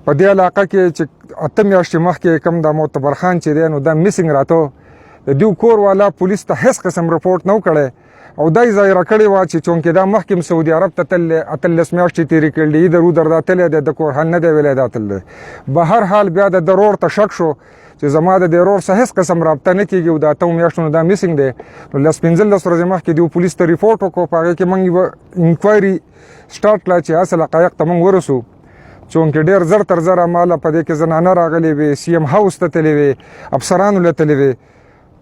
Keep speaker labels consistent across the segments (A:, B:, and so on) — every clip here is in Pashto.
A: په دې علاقه کې چې 8 میاشتې مخکې کوم د معتبر خان چې دی نو دا میسنګ راته د دیو کور والا پولیس ته هیڅ قسم رپورټ نه کړی او دای ظاهره کړی و چې چونکې دا مخکې سعودي عرب ته تل 18 میاشتې تیرې کړلې درو دردا تللی د کور حل نه دی ویلی دا تل به هر حال بیا د ضرور ته شک شو چې زما د ضرور سره هیڅ قسم رابطه نه کیږي او دا 8 میاشتونو دا میسنګ دی نو لس 15 ورځې مخکې دیو پولیس ته ریپورټ وکړو په هغې کې موږ انکوایري سټارټ کړه چې اصل حقایق ته موږ ورسو چونکې ډېر زر تر زره ماله په دې کې زنانه راغلې وې سی ایم هاوس ته تللی وې افسرانو له تللی وې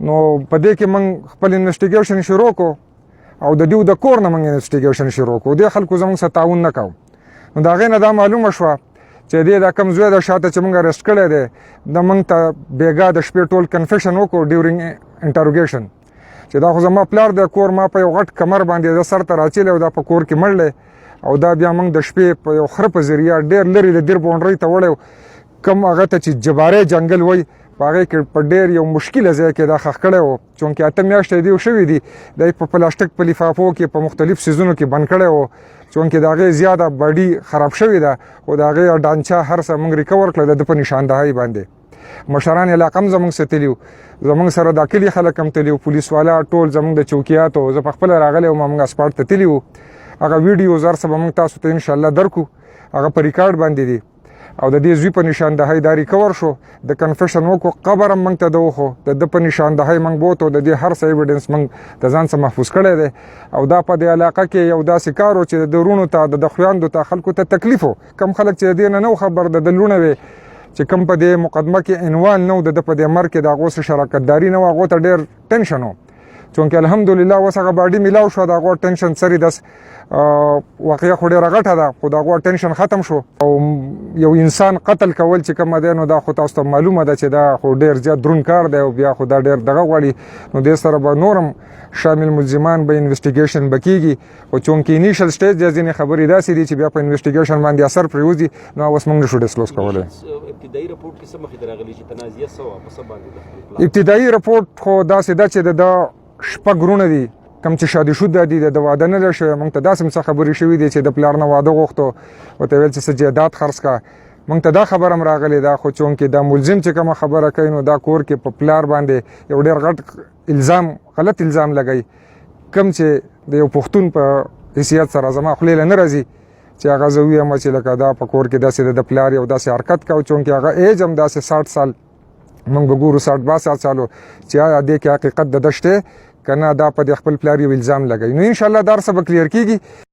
A: نو په دې کې موږ خپل انویسټیګیشن شروع کړو او د دیو د کور نه موږ انویسټیګیشن شروع کړو دې خلکو زموږ سره تعاون نه کوو نو د هغې نه دا معلومه شوه چې دې دا کم زوی د شاته چې موږ اریسټ کړی دی د موږ ته بېګا د شپې ټول کنفیشن وکړو ډیورینګ انټروګیشن چې دا خو زما پلار د کور ما په یو غټ کمر باندې د سر ته راچیلی او دا په کور کې مړلی او دا بیا موږ د شپې په یو خره په ذریعه ډېر لرې د دیر باونډرۍ ته وړی کم هغه ته چې جبارۍ جنګل وایي په هغې کې په ډېر یو مشکله ځای کې دا ښخ کړی و چونکې 8 میاشتې دیو شوي دي دی په پلاستیک په لفافو کې په مختلف څیزونو کې بند کړی و چونکې د هغې زیاته باډي خراب شوې ده خو د هغې ډانچه هر څه موږ ریکور کړه د ده په نشاندهۍ باندې مشران علاقه هم زموږ سره تلي وو زموږ سره دا کلي خلک هم تلي وو پولیس والا ټول زموږ د چوکیاتو زه پخپله راغلی وم موږ اسپاټ ته تلي وو هغه ویډیوز هر څه به موږ تاسو ته انشاءالله درکو هغه په ریکارډ باندې دي او د دې زوی په نشاندهۍ دا ریکور شو د کنفیشن وکړو قبر هم موږ ته ده وښو د ده په نشاندهۍ موږ بوتو د دې هر څه ایویډنس موږ د ځان څخه محفوظ کړی دی او دا په دې علاقه کې یو داسې کار و چې د وروڼو ته د خویندو ته خلکو ته تکلیف و کم خلک چې د دې نه و خبر د لوڼه وې چې کم په دې مقدمه کې عنوان نه و د ده په دې مرګ کې د هغو سره شراکتداري نه و هغو ته ډېر ټینشن و چونکې الحمدلله اوس هغه باډي میلاو شوه د هغو ټینشن سرې دس واقعه خو ډېره غټه ده خو د هغو ټینشن ختم شو او یو انسان قتل کول چې کومه دی نو دا خو تاسو ته معلومه ده چې دا خو ډېر زیات دروند کار دی او بیا خو دا ډېر دغه غواړي نو دې سره به نورم شامل ملزمان به انویسټیګیشن به کېږي خو چونکې انیشل سټیج دی ځینې خبرې داسې دي چې بیا په انویسټیګیشن باندې اثر پرېوځي نو اوس موږ نشو ډسکلوز کولی
B: ابتدایي رپورټ کې څه مخې ته راغلي چې تنازعه څه وه په څه باندې
A: ابتدایي رپورټ خو داسې ده چې د شپږ وروڼه دي کم چې شادي شده دي د واده نه دی شوی موږ ته داسې څه خبرې شوي دي چې د پلار نه واده غوښتو ورته ویل چې څه جایداد خرڅ کړه موږ ته دا خبره هم راغلې ده خو چونکې دا ملزم چې کومه خبره کوي نو دا کور کې په پلار باندې یو ډېر غټ الزام غلط الزام لګوي کم چې د یو پښتون په حیثیت سره زما خولې له نه راځي چې هغه زه ویم چې لکه دا په کور کې داسې د پلار یو داسې حرکت کوو چونکې هغه ایج هم داسې 60 سال موږ به ګورو 60-62 سالو چې آیا دې کې حقیقت د ده شته که نه دا په د خپل پلار یو الزام لګوي نو انشاءالله دا هر څه به کلیر کېږي